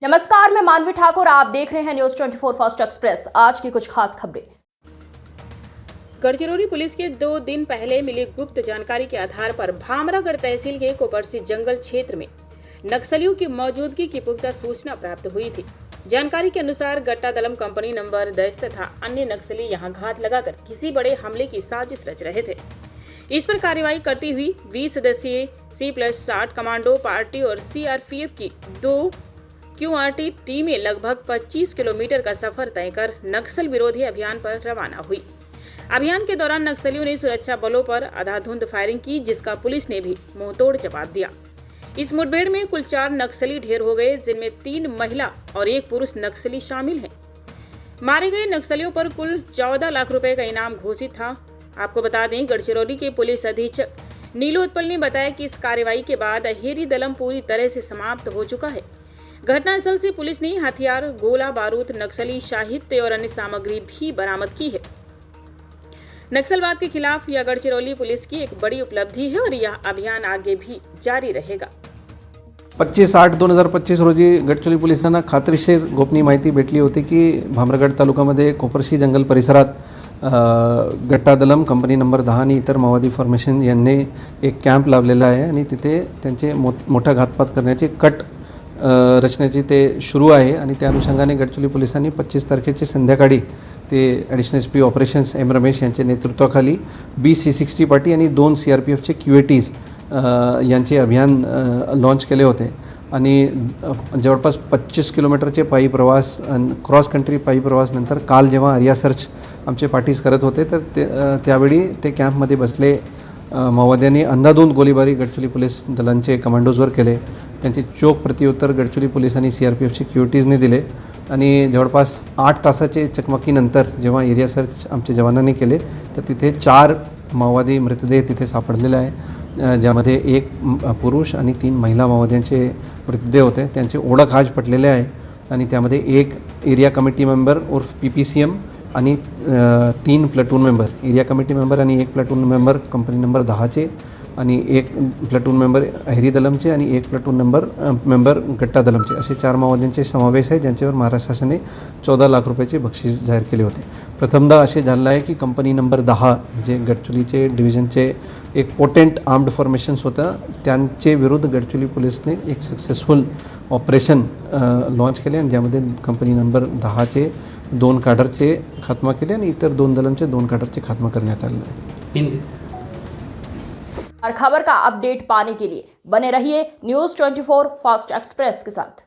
नमस्कार, मैं मानवी ठाकुर। आप देख रहे हैं न्यूज 24 फास्ट एक्सप्रेस। आज की कुछ खास खबरें। गढ़चिरौली पुलिस के 2 दिन पहले मिली गुप्त जानकारी के आधार पर भामरागढ़ तहसील के कोपरसी जंगल क्षेत्र में नक्सलियों की मौजूदगी की पुख्ता सूचना प्राप्त हुई थी। जानकारी के अनुसार गट्टा दलम कंपनी नंबर 10 तथा अन्य नक्सली यहां घात लगाकर किसी बड़े हमले की साजिश रच रहे थे। इस पर कार्रवाई करती हुई 20 सदस्यीय C+60 कमांडो पार्टी और CRPF की 2 QRT टीमें लगभग 25 किलोमीटर का सफर तय कर नक्सल विरोधी अभियान पर रवाना हुई। अभियान के दौरान नक्सलियों ने सुरक्षा बलों पर आधाधुंध फायरिंग की, जिसका पुलिस ने भी मुंहतोड़ जवाब दिया। इस मुठभेड़ में कुल 4 नक्सली ढेर हो गए, जिनमें 3 महिला और 1 पुरुष नक्सली शामिल हैं। मारे गए नक्सलियों पर कुल 14 लाख रुपए का इनाम घोषित था। आपको बता दें, गढ़चिरौली के पुलिस अधीक्षक नीलू उत्पल ने बताया कि इस कार्रवाई के बाद अहेरी दलम पूरी तरह से समाप्त हो चुका है। घटनास्थल से पुलिस ने हथियार, गोला बारूद, नक्सली साहित्य और अन्य सामग्री भी बरामद की है। नक्सलवाद के खिलाफ यह गढ़चिरौली पुलिस की एक बड़ी उपलब्धि है और यह अभियान आगे भी जारी रहेगा। 25/8/2025 रोजी गडचिरोली पोलिसांना खात्रीशीर गोपनीय माहिती भेटली होती की भामरागड तालुक्यामध्ये कोपरशी जंगल परिसरात गट्टा दलम कंपनी नंबर 10 आणि इतर माओवादी फॉर्मेशन यांनी एक कॅम्प लावलेला आहे आणि तिथे त्यांचे मोठा घातपात करण्याचे कट रचण्याची ते सुरू आहे आणि त्या अनुषंगाने गडचिरोली पोलिसांनी 25 तारखेची संध्याकाळी ते additional SP operations M Ramesh यांच्या नेतृत्वाखाली BC60 पार्टी आणि 2 CRPFचे QATs यांचे अभियान लॉन्च केले होते आणि जवळपास 25 किलोमीटरचे पायी प्रवास आणि क्रॉस कंट्री पायी प्रवास नंतर काल जेव्हा आर्या सर्च आमचे पार्टीज करत होते तर त्यावेळी ते कॅम्पमध्ये बसले माओवाद्यांनी अंधाधुंद गोळीबारी गडचिरोली पोलीस दलांचे कमांडोजवर केले। त्यांचे चोख प्रत्युत्तर गडचिरोली पोलीस आणि CRPFचे QATsने दिले आणि जवळपास 8 तासाचे चकमकीनंतर जेव्हा एरिया सर्च आमच्या जवानांनी केले तर तिथे 4 माओवादी मृतदेह तिथे सापडलेले आहे, ज्यामध्ये 1 पुरुष आणि 3 महिला माओवाद्यांचे मृतदेह होते। त्यांचे ओळख आज पटलेले आहे आणि त्यामध्ये 1 एरिया कमिटी मेंबर उर्फ PPCM आणि 3 प्लटून मेंबर एरिया कमिटी मेंबर आणि 1 प्लटून मेंबर कंपनी नंबर 10चे आणि 1 प्लटून मेंबर अहेरी दलमचे आणि 1 प्लटून मेंबर गट्टा दलमचे असे 4 माओवाद्यांचे समावेश आहे, ज्यांच्यावर महाराष्ट्र शासनाने 14 लाख रुपयाचे बक्षीस जाहीर केले होते। प्रथमदा असे झाले आहे की कंपनी नंबर 10 जे गडचिरोलीचे डिव्हिजनचे एक पोटेंट आर्म्ड फॉर्मेशन्स होतं, त्यांचे विरुद्ध गडचिरोली पोलिसने एक सक्सेसफुल ऑपरेशन लॉन्च केले आणि ज्यामध्ये कंपनी नंबर 10चे 2 काडरचे खात्मा केले आणि इतर 2 दलमचे 2 काडरचे खात्मा करण्यात आले आहे। और खबर का अपडेट पाने के लिए बने रहिए न्यूज 24 फास्ट एक्सप्रेस के साथ।